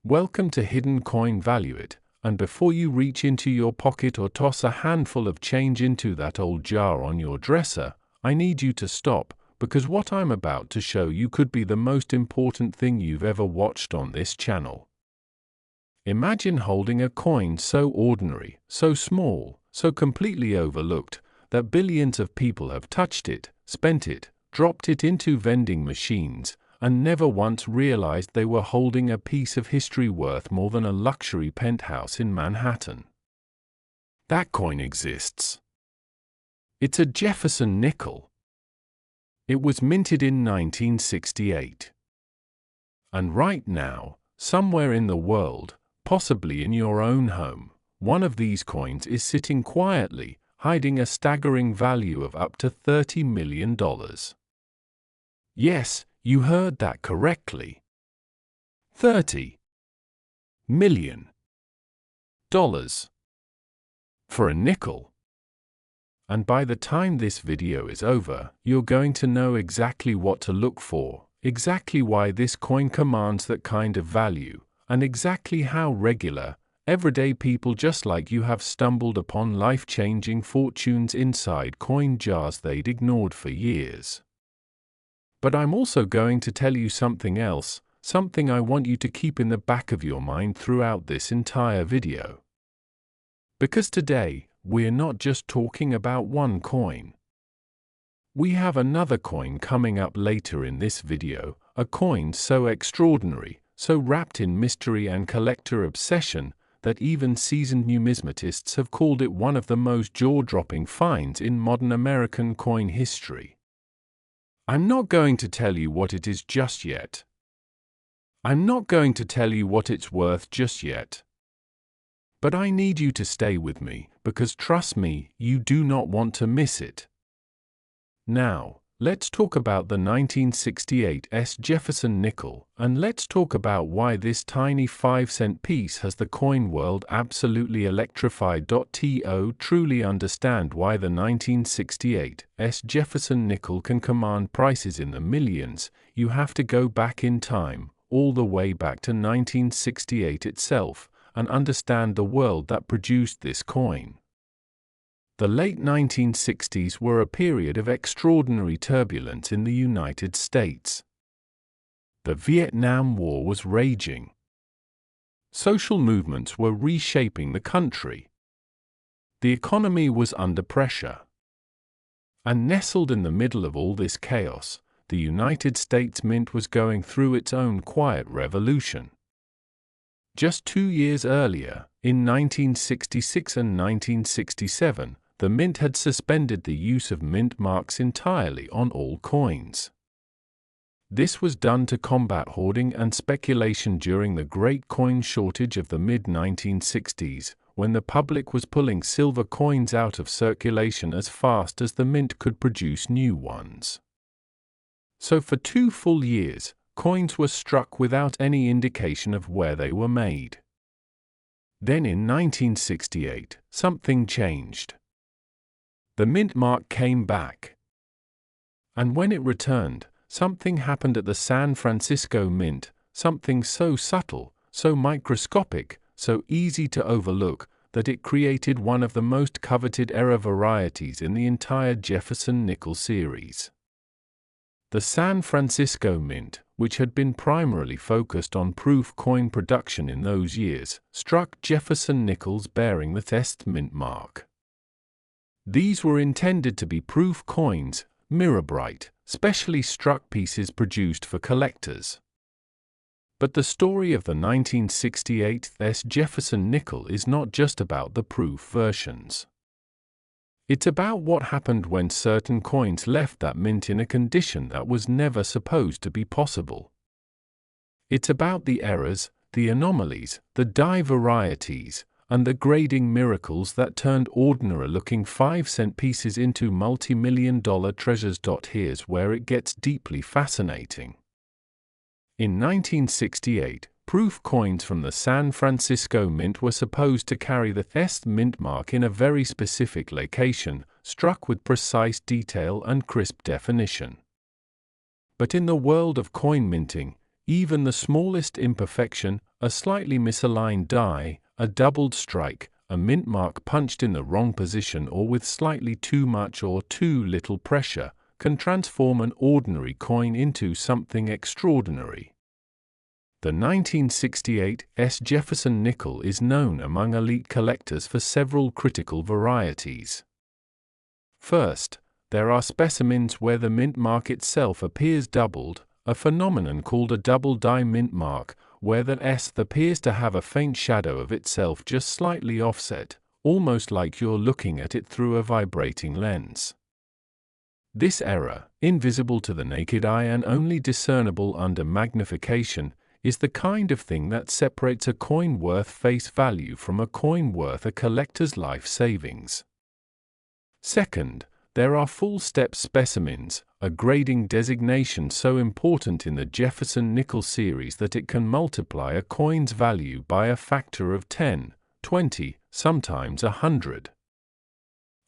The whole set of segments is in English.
Welcome to Hidden Coin Value It, and before you reach into your pocket or toss a handful of change into that old jar on your dresser, I need you to stop, because what I'm about to show you could be the most important thing you've ever watched on this channel. Imagine holding a coin so ordinary, so small, so completely overlooked, that billions of people have touched it, spent it, dropped it into vending machines, and never once realized they were holding a piece of history worth more than a luxury penthouse in Manhattan. That coin exists. It's a Jefferson Nickel. It was minted in 1968. And right now, somewhere in the world, possibly in your own home, one of these coins is sitting quietly, hiding a staggering value of up to $30 million. Yes, you heard that correctly. $30 million. For a nickel. And by the time this video is over, you're going to know exactly what to look for, exactly why this coin commands that kind of value, and exactly how regular, everyday people just like you have stumbled upon life-changing fortunes inside coin jars they'd ignored for years. But I'm also going to tell you something else, something I want you to keep in the back of your mind throughout this entire video. Because today, we're not just talking about one coin. We have another coin coming up later in this video, a coin so extraordinary, so wrapped in mystery and collector obsession, that even seasoned numismatists have called it one of the most jaw-dropping finds in modern American coin history. I'm not going to tell you what it is just yet. I'm not going to tell you what it's worth just yet. But I need you to stay with me, because trust me, you do not want to miss it. Now, let's talk about the 1968 Jefferson Nickel, and let's talk about why this tiny 5-cent piece has the coin world absolutely electrified. To truly understand why the 1968 Jefferson Nickel can command prices in the millions, you have to go back in time, all the way back to 1968 itself, and understand the world that produced this coin. The late 1960s were a period of extraordinary turbulence in the United States. The Vietnam War was raging. Social movements were reshaping the country. The economy was under pressure. And nestled in the middle of all this chaos, the United States Mint was going through its own quiet revolution. Just 2 years earlier, in 1966 and 1967, the Mint had suspended the use of mint marks entirely on all coins. This was done to combat hoarding and speculation during the great coin shortage of the mid-1960s, when the public was pulling silver coins out of circulation as fast as the Mint could produce new ones. So for 2 full years, coins were struck without any indication of where they were made. Then in 1968, something changed. The mint mark came back. And when it returned, something happened at the San Francisco Mint, something so subtle, so microscopic, so easy to overlook, that it created one of the most coveted error varieties in the entire Jefferson Nickel series. The San Francisco Mint, which had been primarily focused on proof coin production in those years, struck Jefferson Nickels bearing the test mint mark. These were intended to be proof coins, mirror-bright, specially struck pieces produced for collectors. But the story of the 1968 Jefferson Nickel is not just about the proof versions. It's about what happened when certain coins left that mint in a condition that was never supposed to be possible. It's about the errors, the anomalies, the die varieties, and the grading miracles that turned ordinary-looking 5-cent pieces into multi-million-dollar treasures. Here's where it gets deeply fascinating. In 1968, proof coins from the San Francisco Mint were supposed to carry the test mint mark in a very specific location, struck with precise detail and crisp definition. But in the world of coin minting, even the smallest imperfection, a slightly misaligned die, a doubled strike, a mint mark punched in the wrong position or with slightly too much or too little pressure, can transform an ordinary coin into something extraordinary. The 1968 Jefferson Nickel is known among elite collectors for several critical varieties. First, there are specimens where the mint mark itself appears doubled, a phenomenon called a double die mint mark, where the S appears to have a faint shadow of itself just slightly offset, almost like you're looking at it through a vibrating lens. This error, invisible to the naked eye and only discernible under magnification, is the kind of thing that separates a coin worth face value from a coin worth a collector's life savings. Second, there are full-step specimens, a grading designation so important in the Jefferson Nickel series that it can multiply a coin's value by a factor of 10, 20, sometimes 100.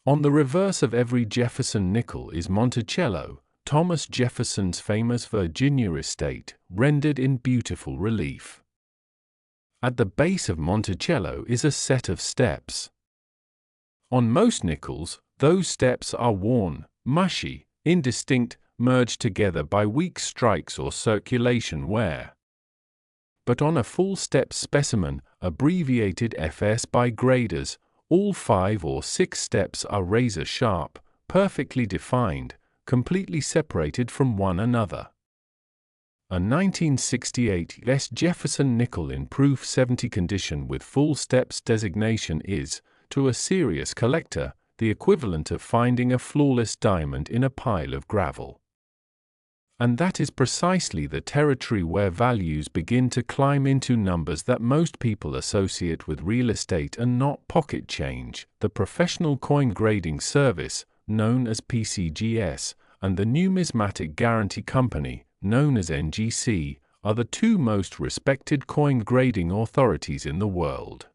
On the reverse of every Jefferson Nickel is Monticello, Thomas Jefferson's famous Virginia estate, rendered in beautiful relief. At the base of Monticello is a set of steps. On most nickels, those steps are worn, mushy, indistinct, merged together by weak strikes or circulation wear. But on a full-step specimen, abbreviated FS by graders, all 5 or 6 steps are razor-sharp, perfectly defined, completely separated from one another. A 1968 Jefferson Nickel in proof 70 condition with full steps designation is, to a serious collector, the equivalent of finding a flawless diamond in a pile of gravel. And that is precisely the territory where values begin to climb into numbers that most people associate with real estate and not pocket change. The professional coin grading service, known as PCGS, and the Numismatic Guarantee Company, known as NGC, are the two most respected coin grading authorities in the world.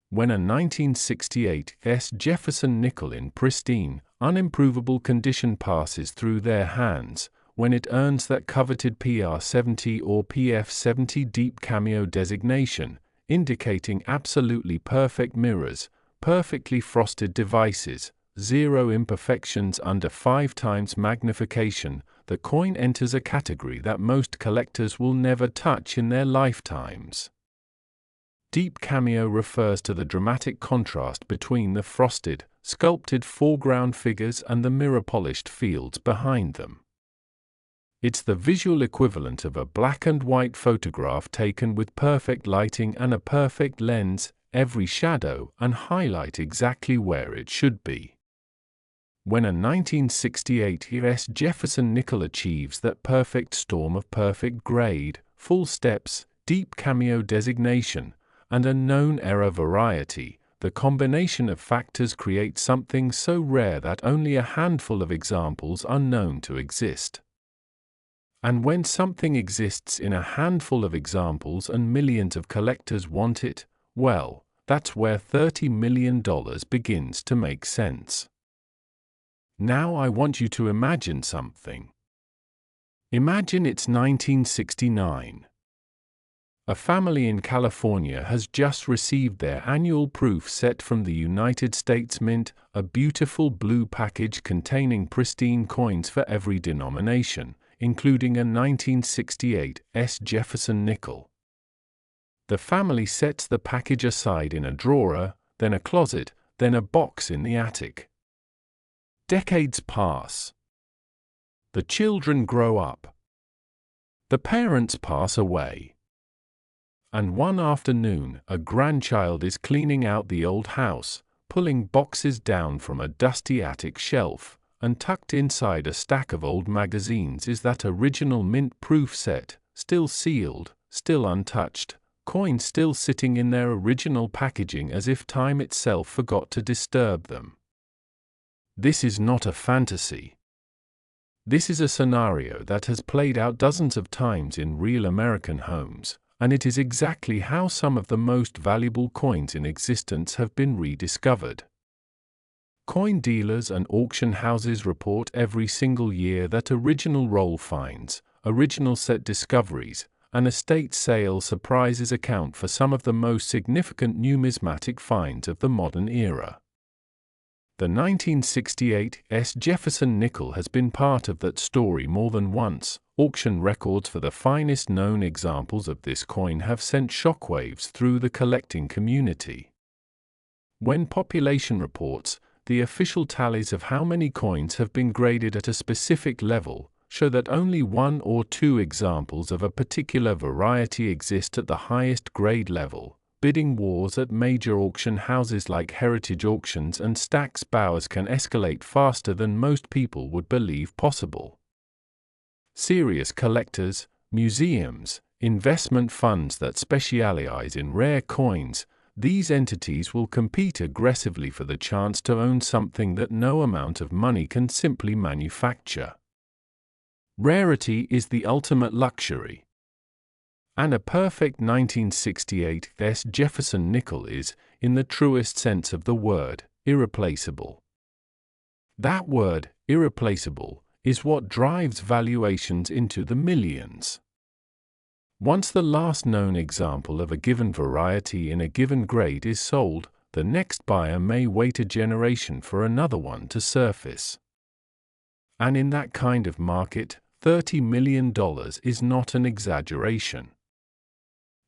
When a 1968 Jefferson Nickel in pristine, unimprovable condition passes through their hands, when it earns that coveted PR70 or PF70 deep cameo designation, indicating absolutely perfect mirrors, perfectly frosted devices, 0 imperfections under 5 times magnification, the coin enters a category that most collectors will never touch in their lifetimes. Deep cameo refers to the dramatic contrast between the frosted, sculpted foreground figures and the mirror-polished fields behind them. It's the visual equivalent of a black and white photograph taken with perfect lighting and a perfect lens, every shadow and highlight exactly where it should be. When a 1968 Jefferson Nickel achieves that perfect storm of perfect grade, full steps, deep cameo designation, and a known error variety, the combination of factors creates something so rare that only a handful of examples are known to exist. And when something exists in a handful of examples and millions of collectors want it, well, that's where $30 million begins to make sense. Now I want you to imagine something. Imagine it's 1969. A family in California has just received their annual proof set from the United States Mint, a beautiful blue package containing pristine coins for every denomination, including a 1968 Jefferson Nickel. The family sets the package aside in a drawer, then a closet, then a box in the attic. Decades pass. The children grow up. The parents pass away. And one afternoon, a grandchild is cleaning out the old house, pulling boxes down from a dusty attic shelf, and tucked inside a stack of old magazines is that original mint-proof set, still sealed, still untouched, coins still sitting in their original packaging as if time itself forgot to disturb them. This is not a fantasy. This is a scenario that has played out dozens of times in real American homes, and it is exactly how some of the most valuable coins in existence have been rediscovered. Coin dealers and auction houses report every single year that original roll finds, original set discoveries, and estate sale surprises account for some of the most significant numismatic finds of the modern era. The 1968 Jefferson Nickel has been part of that story more than once. Auction records for the finest known examples of this coin have sent shockwaves through the collecting community. When population reports, the official tallies of how many coins have been graded at a specific level, show that only 1 or 2 examples of a particular variety exist at the highest grade level. Bidding wars at major auction houses like Heritage Auctions and Stack's Bowers can escalate faster than most people would believe possible. Serious collectors, museums, investment funds that specialize in rare coins, these entities will compete aggressively for the chance to own something that no amount of money can simply manufacture. Rarity is the ultimate luxury. And a perfect 1968 Jefferson Nickel is, in the truest sense of the word, irreplaceable. That word, irreplaceable, is what drives valuations into the millions. Once the last known example of a given variety in a given grade is sold, the next buyer may wait a generation for another one to surface. And in that kind of market, $30 million is not an exaggeration.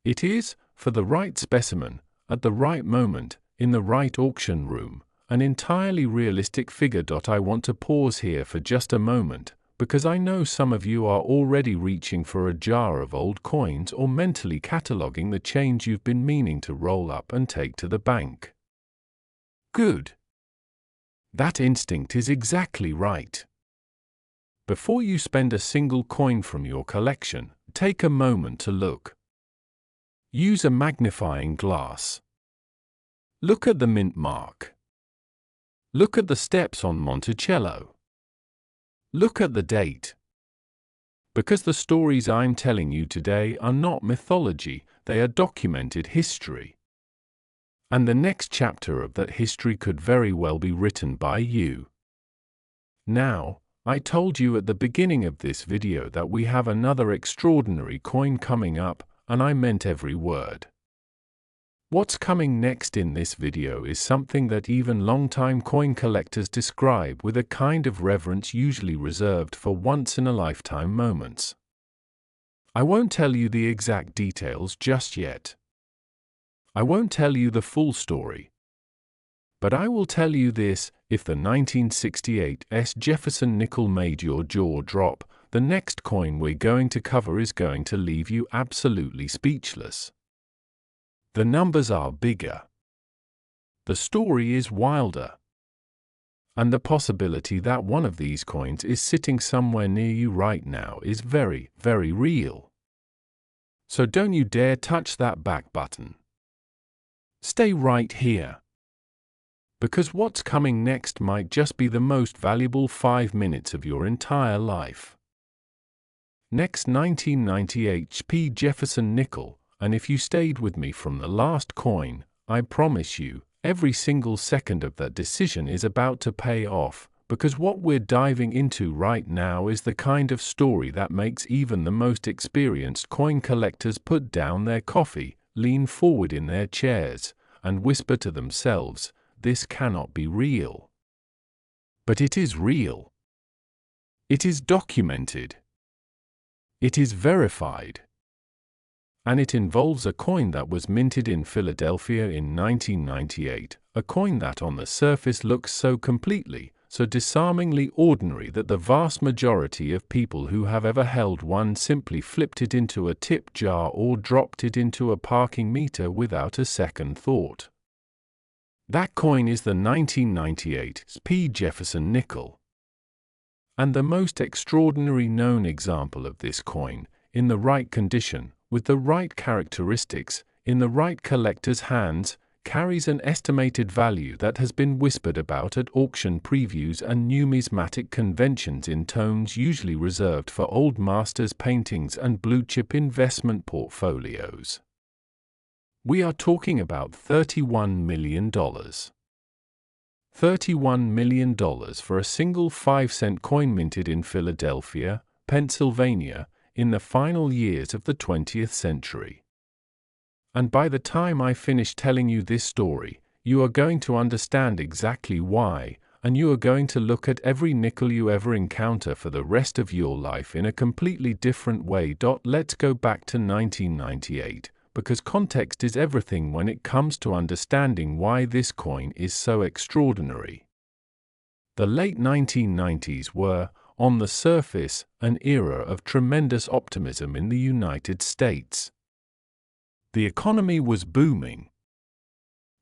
It is, for the right specimen, at the right moment, in the right auction room, an entirely realistic figure. I want to pause here for just a moment, because I know some of you are already reaching for a jar of old coins or mentally cataloging the change you've been meaning to roll up and take to the bank. Good. That instinct is exactly right. Before you spend a single coin from your collection, take a moment to look. Use a magnifying glass. Look at the mint mark. Look at the steps on Monticello. Look at the date. Because the stories I'm telling you today are not mythology, they are documented history. And the next chapter of that history could very well be written by you. Now, I told you at the beginning of this video that we have another extraordinary coin coming up, and I meant every word. What's coming next in this video is something that even long-time coin collectors describe with a kind of reverence usually reserved for once-in-a-lifetime moments. I won't tell you the exact details just yet. I won't tell you the full story. But I will tell you this, if the 1968 Jefferson Nickel made your jaw drop, the next coin we're going to cover is going to leave you absolutely speechless. The numbers are bigger. The story is wilder. And the possibility that one of these coins is sitting somewhere near you right now is very, very real. So don't you dare touch that back button. Stay right here. Because what's coming next might just be the most valuable 5 minutes of your entire life. Next, 1998 HP Jefferson Nickel, and if you stayed with me from the last coin, I promise you, every single second of that decision is about to pay off, because what we're diving into right now is the kind of story that makes even the most experienced coin collectors put down their coffee, lean forward in their chairs, and whisper to themselves, "This cannot be real." But it is real. It is documented. It is verified. And it involves a coin that was minted in Philadelphia in 1998, a coin that on the surface looks so completely, so disarmingly ordinary that the vast majority of people who have ever held one simply flipped it into a tip jar or dropped it into a parking meter without a second thought. That coin is the 1998 SP Jefferson Nickel. And the most extraordinary known example of this coin, in the right condition, with the right characteristics, in the right collector's hands, carries an estimated value that has been whispered about at auction previews and numismatic conventions in tones usually reserved for old masters' paintings and blue-chip investment portfolios. We are talking about $31 million. $31 million for a single 5-cent coin minted in Philadelphia, Pennsylvania, in the final years of the 20th century. And by the time I finish telling you this story, you are going to understand exactly why, and you are going to look at every nickel you ever encounter for the rest of your life in a completely different way. Let's go back to 1998, because context is everything when it comes to understanding why this coin is so extraordinary. The late 1990s were, on the surface, an era of tremendous optimism in the United States. The economy was booming.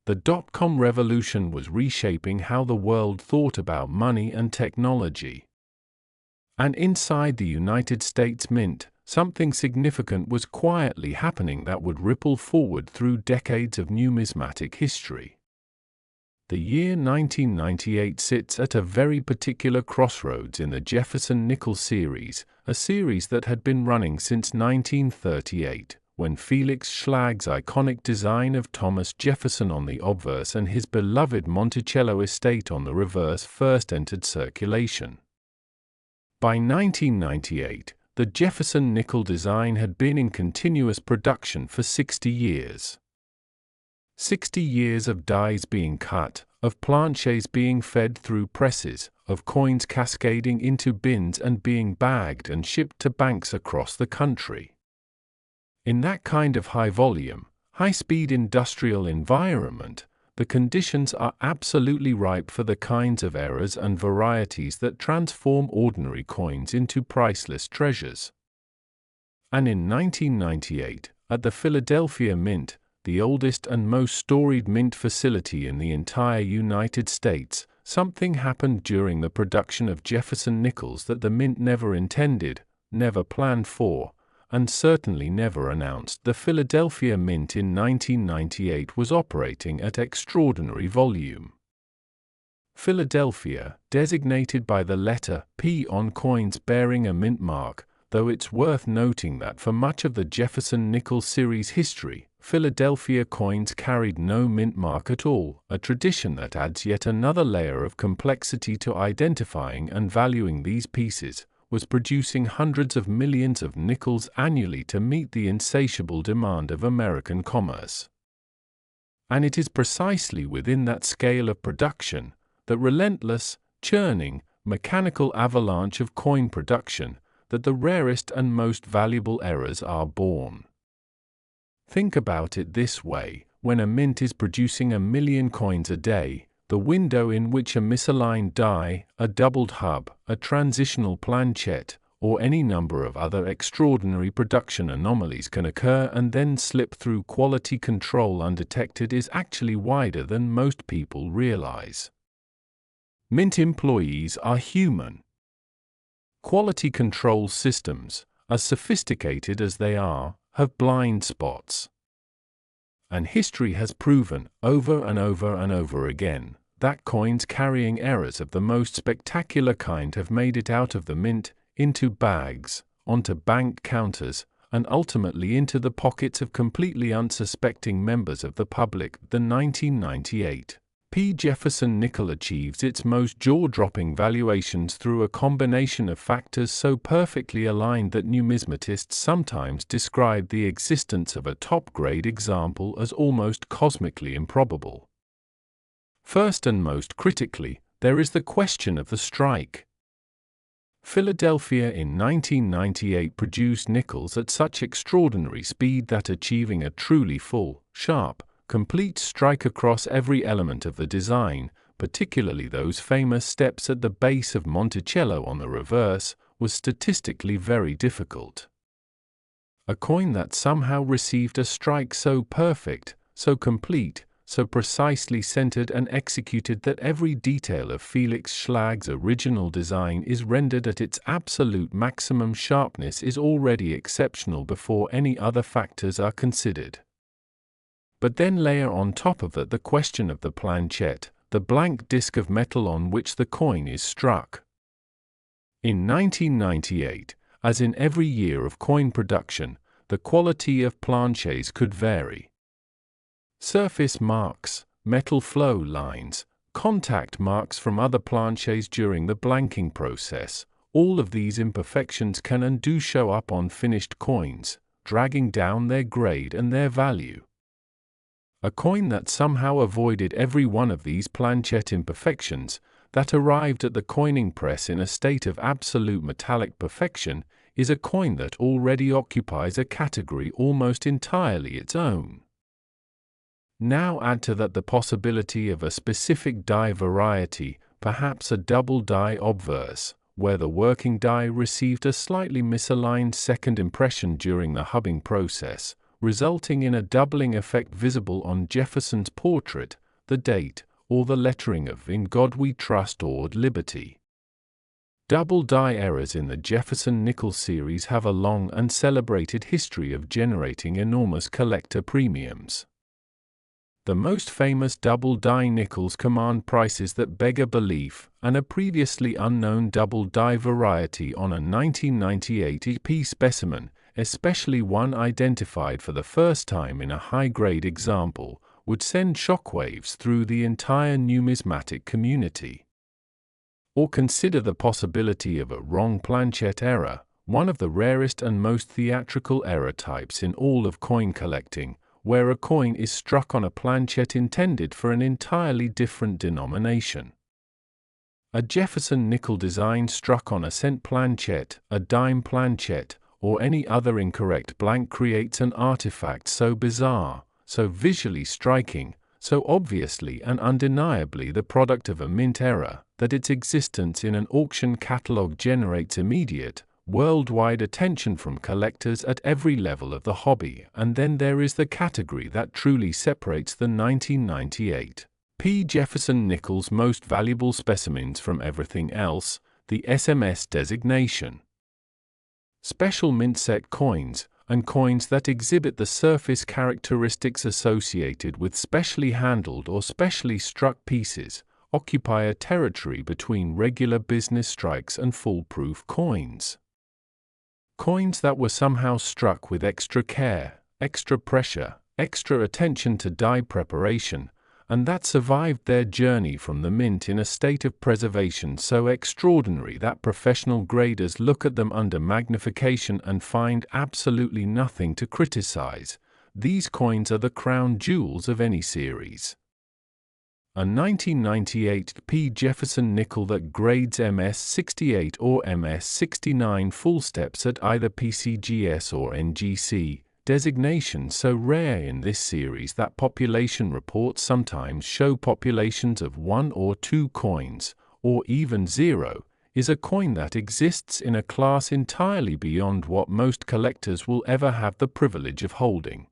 The dot-com revolution was reshaping how the world thought about money and technology. And inside the United States Mint, something significant was quietly happening that would ripple forward through decades of numismatic history. The year 1998 sits at a very particular crossroads in the Jefferson Nickel series, a series that had been running since 1938. When Felix Schlag's iconic design of Thomas Jefferson on the obverse and his beloved Monticello estate on the reverse first entered circulation. By 1998, the Jefferson Nickel design had been in continuous production for 60 years. 60 years of dies being cut, of planchets being fed through presses, of coins cascading into bins and being bagged and shipped to banks across the country. In that kind of high-volume, high-speed industrial environment, the conditions are absolutely ripe for the kinds of errors and varieties that transform ordinary coins into priceless treasures. And in 1998, at the Philadelphia Mint, the oldest and most storied mint facility in the entire United States, something happened during the production of Jefferson Nickels that the mint never intended, never planned for, and certainly never announced. The Philadelphia Mint in 1998 was operating at extraordinary volume. Philadelphia, designated by the letter P on coins bearing a mint mark, though it's worth noting that for much of the Jefferson Nickel series history, Philadelphia coins carried no mint mark at all, a tradition that adds yet another layer of complexity to identifying and valuing these pieces, was producing hundreds of millions of nickels annually to meet the insatiable demand of American commerce. And it is precisely within that scale of production, that relentless, churning, mechanical avalanche of coin production, that the rarest and most valuable errors are born. Think about it this way: when a mint is producing 1 million coins a day, the window in which a misaligned die, a doubled hub, a transitional planchette, or any number of other extraordinary production anomalies can occur and then slip through quality control undetected is actually wider than most people realize. Mint employees are human. Quality control systems, as sophisticated as they are, have blind spots. And history has proven, over and over and over again, that coins carrying errors of the most spectacular kind have made it out of the mint, into bags, onto bank counters, and ultimately into the pockets of completely unsuspecting members of the public. The 1998 P. Jefferson Nickel achieves its most jaw-dropping valuations through a combination of factors so perfectly aligned that numismatists sometimes describe the existence of a top-grade example as almost cosmically improbable. First and most critically, there is the question of the strike. Philadelphia in 1998 produced nickels at such extraordinary speed that achieving a truly full, sharp, complete strike across every element of the design, particularly those famous steps at the base of Monticello on the reverse, was statistically very difficult. A coin that somehow received a strike so perfect, so complete, so precisely centered and executed that every detail of Felix Schlag's original design is rendered at its absolute maximum sharpness is already exceptional before any other factors are considered. But then layer on top of that the question of the planchette, the blank disc of metal on which the coin is struck. In 1998, as in every year of coin production, the quality of planchets could vary. Surface marks, metal flow lines, contact marks from other planchets during the blanking process, all of these imperfections can and do show up on finished coins, dragging down their grade and their value. A coin that somehow avoided every one of these planchet imperfections, that arrived at the coining press in a state of absolute metallic perfection, is a coin that already occupies a category almost entirely its own. Now add to that the possibility of a specific die variety, perhaps a double die obverse, where the working die received a slightly misaligned second impression during the hubbing process, resulting in a doubling effect visible on Jefferson's portrait, the date, or the lettering of "In God We Trust" or "Liberty." Double die errors in the Jefferson Nickel series have a long and celebrated history of generating enormous collector premiums. The most famous double die nickels command prices that beggar belief, and a previously unknown double die variety on a 1998 EP specimen, especially one identified for the first time in a high-grade example, would send shockwaves through the entire numismatic community. Or consider the possibility of a wrong planchet error, one of the rarest and most theatrical error types in all of coin collecting, where a coin is struck on a planchet intended for an entirely different denomination. A Jefferson nickel design struck on a cent planchet, a dime planchet, or any other incorrect blank creates an artifact so bizarre, so visually striking, so obviously and undeniably the product of a mint error, that its existence in an auction catalog generates immediate, worldwide attention from collectors at every level of the hobby. And then there is the category that truly separates the 1998 P. Jefferson Nickel's most valuable specimens from everything else, the SMS designation. Special mint set coins, and coins that exhibit the surface characteristics associated with specially handled or specially struck pieces, occupy a territory between regular business strikes and foolproof coins. Coins that were somehow struck with extra care, extra pressure, extra attention to die preparation, and that survived their journey from the mint in a state of preservation so extraordinary that professional graders look at them under magnification and find absolutely nothing to criticize. These coins are the crown jewels of any series. A 1998 P. Jefferson nickel that grades MS68 or MS69 full steps at either PCGS or NGC, designation so rare in this series that population reports sometimes show populations of 1 or 2 coins, or even 0, is a coin that exists in a class entirely beyond what most collectors will ever have the privilege of holding.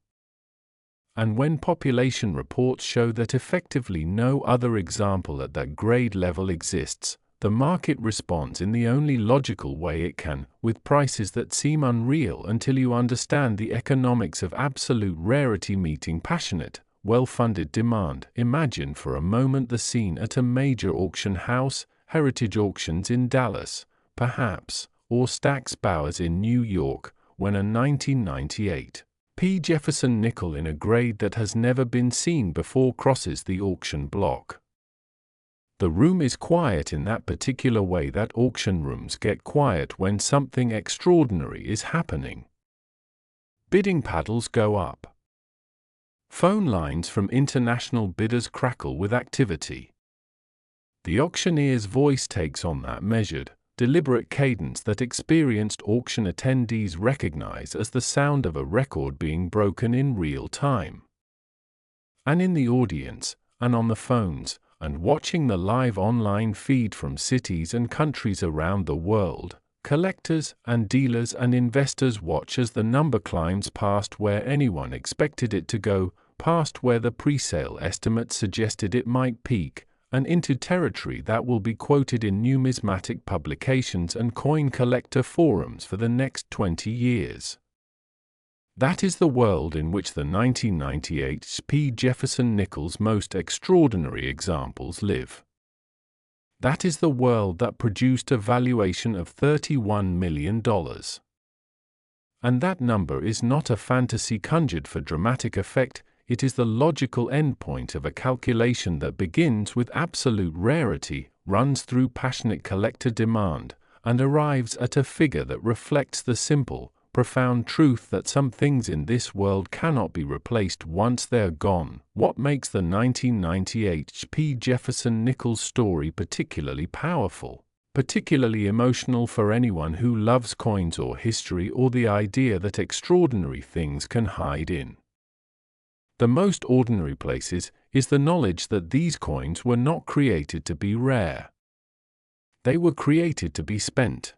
And when population reports show that effectively no other example at that grade level exists, the market responds in the only logical way it can, with prices that seem unreal until you understand the economics of absolute rarity meeting passionate, well-funded demand. Imagine for a moment the scene at a major auction house, Heritage Auctions in Dallas, perhaps, or Stack's Bowers in New York, when a 1998 P. Jefferson nickel in a grade that has never been seen before crosses the auction block. The room is quiet in that particular way that auction rooms get quiet when something extraordinary is happening. Bidding paddles go up. Phone lines from international bidders crackle with activity. The auctioneer's voice takes on that measured, deliberate cadence that experienced auction attendees recognize as the sound of a record being broken in real time. And in the audience, and on the phones, and watching the live online feed from cities and countries around the world, collectors and dealers and investors watch as the number climbs past where anyone expected it to go, past where the pre-sale estimate suggested it might peak, and into territory that will be quoted in numismatic publications and coin collector forums for the next 20 years. That is the world in which the 1998 P. Jefferson Nickel's most extraordinary examples live. That is the world that produced a valuation of $31 million. And that number is not a fantasy conjured for dramatic effect, it is the logical endpoint of a calculation that begins with absolute rarity, runs through passionate collector demand, and arrives at a figure that reflects the simple, profound truth that some things in this world cannot be replaced once they're gone. What makes the 1998 HP Jefferson Nickels story particularly powerful, particularly emotional for anyone who loves coins or history, or the idea that extraordinary things can hide in the most ordinary places, is the knowledge that these coins were not created to be rare. They were created to be spent.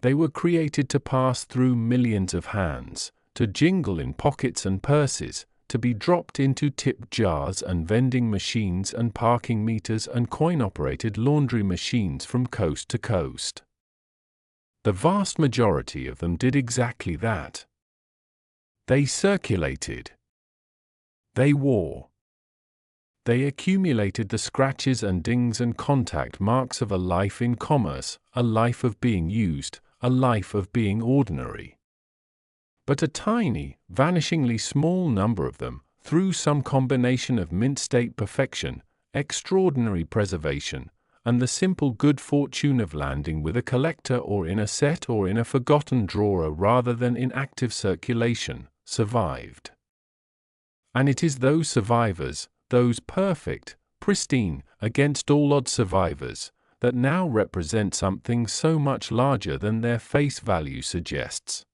They were created to pass through millions of hands, to jingle in pockets and purses, to be dropped into tip jars and vending machines and parking meters and coin-operated laundry machines from coast to coast. The vast majority of them did exactly that. They circulated. They wore. They accumulated the scratches and dings and contact marks of a life in commerce, a life of being used, a life of being ordinary. But a tiny, vanishingly small number of them, through some combination of mint-state perfection, extraordinary preservation, and the simple good fortune of landing with a collector or in a set or in a forgotten drawer rather than in active circulation, survived. And it is those survivors, those perfect, pristine, against all odds survivors, that now represent something so much larger than their face value suggests.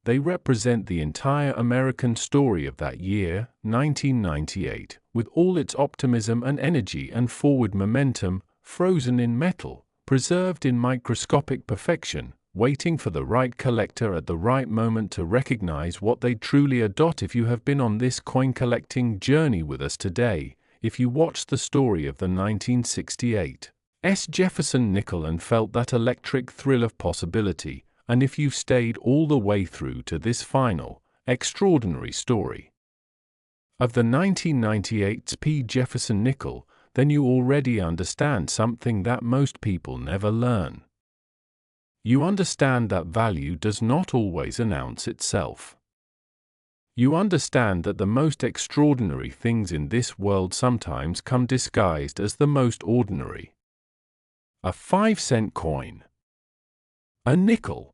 They represent the entire American story of that year, 1998, with all its optimism and energy and forward momentum, frozen in metal, preserved in microscopic perfection, waiting for the right collector at the right moment to recognize what they truly are. If you have been on this coin-collecting journey with us today, if you watched the story of the 1968 Jefferson Nickel and felt that electric thrill of possibility, and if you've stayed all the way through to this final, extraordinary story of the 1998 P. Jefferson Nickel, then you already understand something that most people never learn. You understand that value does not always announce itself. You understand that the most extraordinary things in this world sometimes come disguised as the most ordinary. A 5-cent coin. A nickel.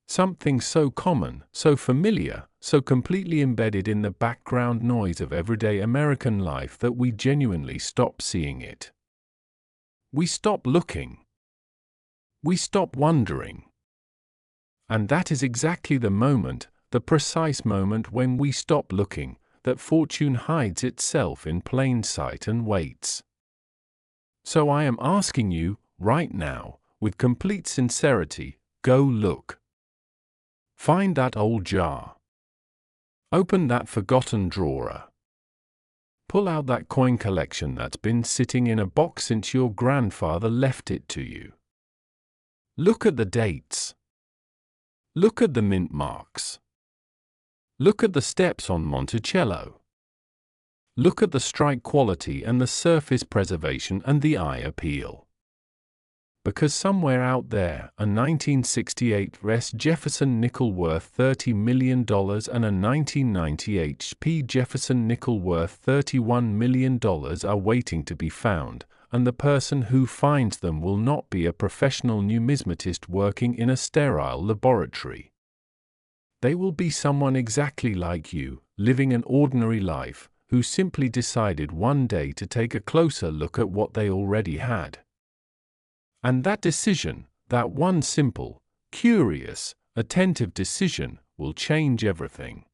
Something so common, so familiar, so completely embedded in the background noise of everyday American life that we genuinely stop seeing it. We stop looking. We stop wondering. And that is exactly the moment, the precise moment when we stop looking, that fortune hides itself in plain sight and waits. So I am asking you, right now, with complete sincerity, go look. Find that old jar. Open that forgotten drawer. Pull out that coin collection that's been sitting in a box since your grandfather left it to you. Look at the dates. Look at the mint marks. Look at the steps on Monticello. Look at the strike quality and the surface preservation and the eye appeal. Because somewhere out there, a 1968 Jefferson Nickel worth $30 million and a 1998 HP Jefferson Nickel worth $31 million are waiting to be found, and the person who finds them will not be a professional numismatist working in a sterile laboratory. They will be someone exactly like you, living an ordinary life, who simply decided one day to take a closer look at what they already had. And that decision, that one simple, curious, attentive decision, will change everything.